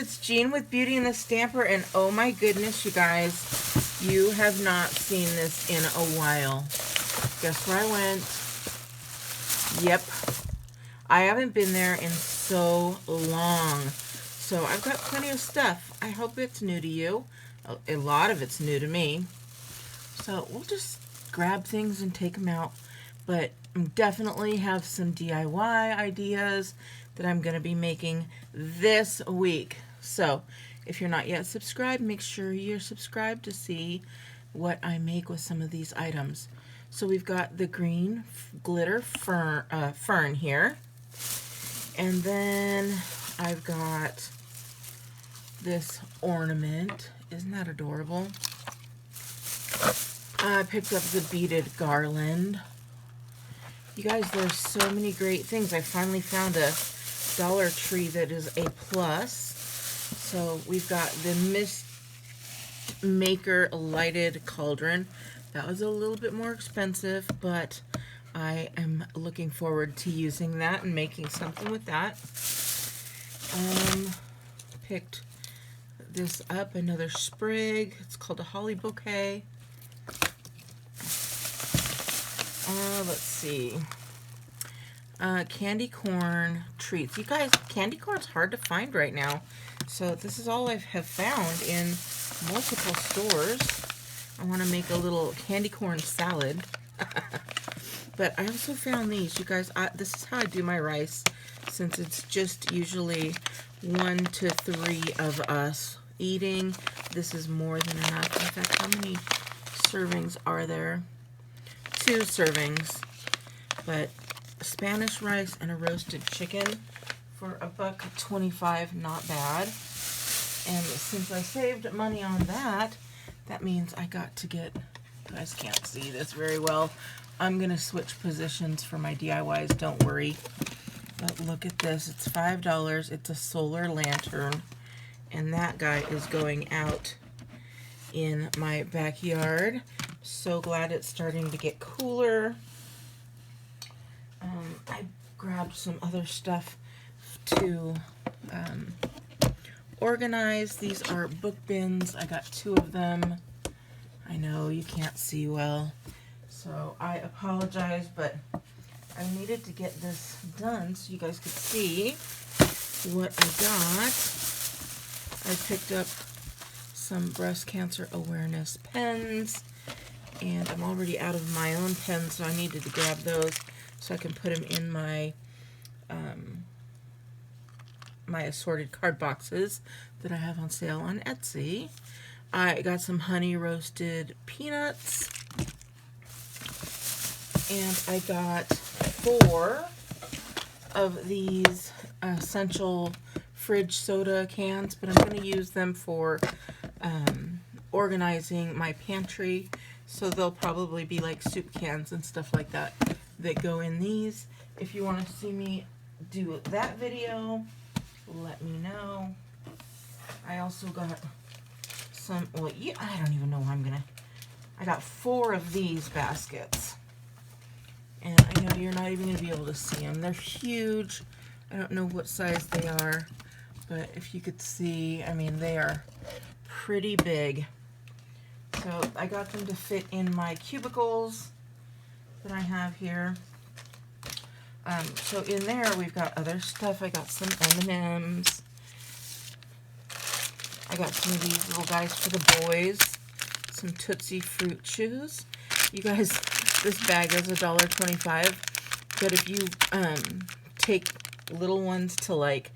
it's Jean with Beauty and the Stamper, and oh my goodness, you guys, you have not seen this in a while. Guess where I went? Yep, I haven't been there in so long. So I've got plenty of stuff. I hope it's new to you. A lot of it's new to me. So we'll just grab things and take them out. But definitely have some DIY ideas that I'm going to be making this week. So if you're not yet subscribed, make sure you're subscribed to see what I make with some of these items. So we've got the green glitter fern here. And then I've got this ornament. Isn't that adorable? I picked up the beaded garland. You guys, there's so many great things. I finally found a Dollar Tree that is a plus. So we've got the Mist Maker lighted cauldron. That was a little bit more expensive, but I am looking forward to using that and making something with that. Picked this up, another sprig. It's called a holly bouquet. Let's see. Candy corn treats. You guys, candy corn's hard to find right now. So this is all I have found in multiple stores. I want to make a little candy corn salad. But I also found these. You guys, this is how I do my rice. Since it's just usually 1 to 3 of us eating, this is more than enough. In fact, how many servings are there? 2 servings. But Spanish rice and a roasted chicken for $1.25, not bad. And since I saved money on that, that means I got to get, you guys can't see this very well. I'm going to switch positions for my DIYs, don't worry. But look at this, it's $5. It's a solar lantern. And that guy is going out in my backyard. So glad it's starting to get cooler. I grabbed some other stuff to organize. These are book bins. I got 2 of them. I know you can't see well, so I apologize, but I needed to get this done so you guys could see what I got. I picked up some breast cancer awareness pens, and I'm already out of my own pens, so I needed to grab those so I can put them in my my assorted card boxes that I have on sale on Etsy. I got some honey roasted peanuts, and I got 4 of these essential fridge soda cans, but I'm going to use them for organizing my pantry, so they'll probably be like soup cans and stuff like that that go in these. If you want to see me do that video, let me know. I also got some, well, yeah, I don't even know what I'm gonna, I got 4 of these baskets, and I know you're not even gonna be able to see them. They're huge. I don't know what size they are, but if you could see, I mean, they are pretty big. So I got them to fit in my cubicles that I have here. So in there we've got other stuff. I got some M&Ms. I got some of these little guys for the boys. Some Tootsie Fruit Chews. You guys, this bag is $1.25. But if you take little ones to like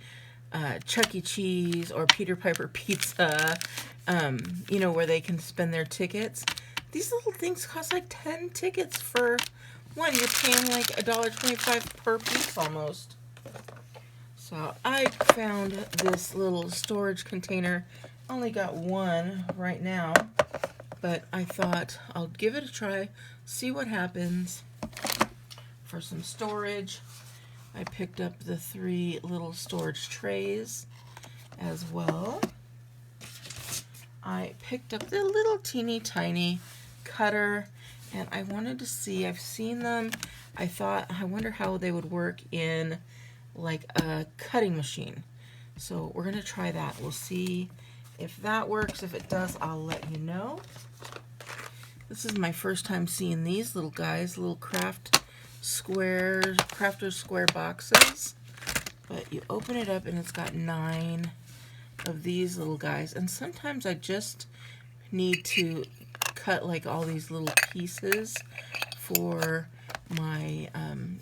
Chuck E. Cheese or Peter Piper Pizza, you know, where they can spend their tickets, these little things cost like 10 tickets for one. You're paying like $1.25 per piece almost. So I found this little storage container. Only got 1 right now, but I thought I'll give it a try, see what happens. For some storage, I picked up the 3 little storage trays as well. I picked up the little teeny tiny cutter, and I wanted to see, I've seen them, I thought, I wonder how they would work in like a cutting machine. So we're gonna try that. We'll see if that works. If it does, I'll let you know. This is my first time seeing these little guys, little crafter square boxes. But you open it up and it's got 9 of these little guys. And sometimes I just need to cut like all these little pieces for my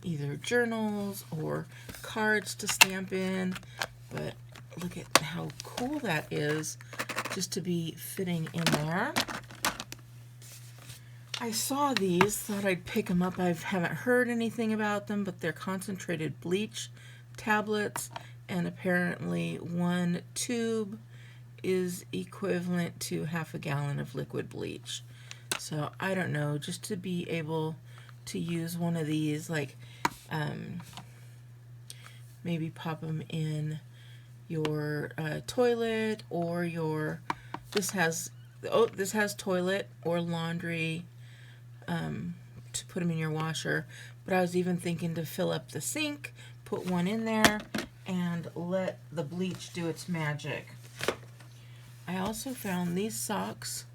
either journals or cards to stamp in. But look at how cool that is, just to be fitting in there. I saw these, thought I'd pick them up. I haven't heard anything about them, but they're concentrated bleach tablets, and apparently 1 tube is equivalent to half a gallon of liquid bleach. So I don't know, just to be able to use one of these, like maybe pop them in your toilet, or your, this has toilet or laundry, to put them in your washer. But I was even thinking to fill up the sink, put one in there, and let the bleach do its magic. I also found these socks.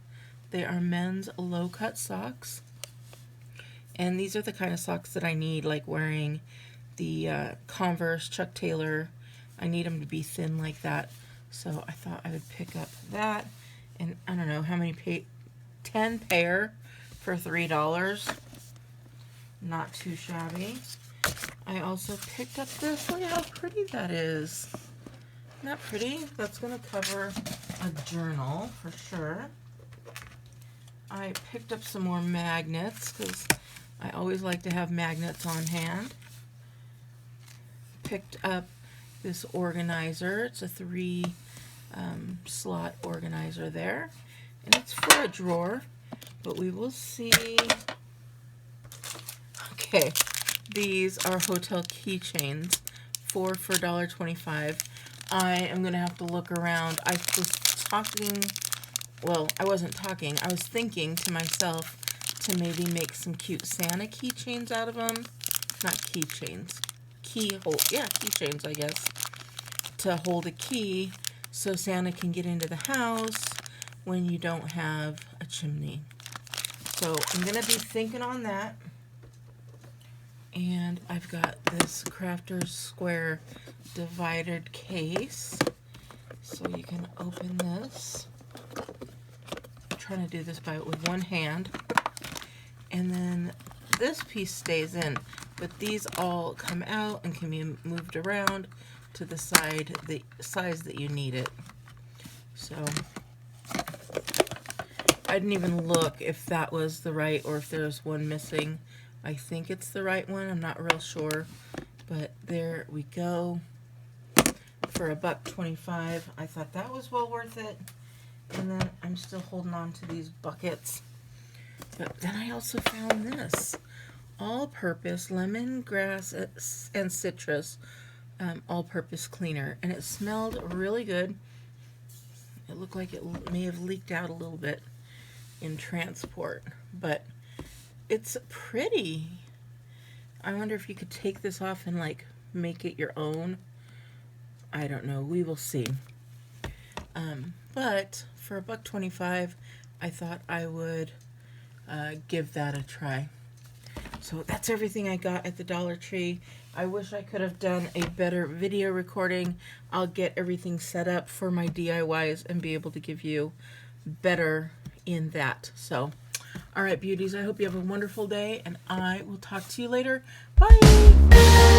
They are men's low-cut socks, and these are the kind of socks that I need, like wearing the Converse Chuck Taylor. I need them to be thin like that, so I thought I would pick up that. And I don't know how many 10 pair for $3. Not too shabby. I also picked up this. Look at how pretty that is. Isn't that pretty? That's going to cover a journal for sure. I picked up some more magnets because I always like to have magnets on hand. Picked up this organizer. It's a 3 slot organizer there, and it's for a drawer, but we will see. Okay, these are hotel keychains, 4 for $1.25. I am gonna have to look around. I was talking, well, I wasn't talking, I was thinking to myself to maybe make some cute Santa keychains out of them. Not keychains, keychains, I guess, to hold a key so Santa can get into the house when you don't have a chimney. So I'm gonna be thinking on that. And I've got this Crafter's Square divided case, so you can open this. I'm trying to do this with one hand, and then this piece stays in, but these all come out and can be moved around to the side, the size that you need it. So I didn't even look if that was the right, or if there's one missing. I think it's the right one. I'm not real sure, but there we go. For $1.25, I thought that was well worth it. And then I'm still holding on to these buckets. But then I also found this all-purpose lemongrass and citrus all-purpose cleaner, and it smelled really good. It looked like it may have leaked out a little bit in transport, but it's pretty. I wonder if you could take this off and like make it your own. I don't know. We will see. But for $1.25, I thought I would give that a try. So that's everything I got at the Dollar Tree. I wish I could have done a better video recording. I'll get everything set up for my DIYs and be able to give you better in that. So, all right, beauties, I hope you have a wonderful day, and I will talk to you later. Bye!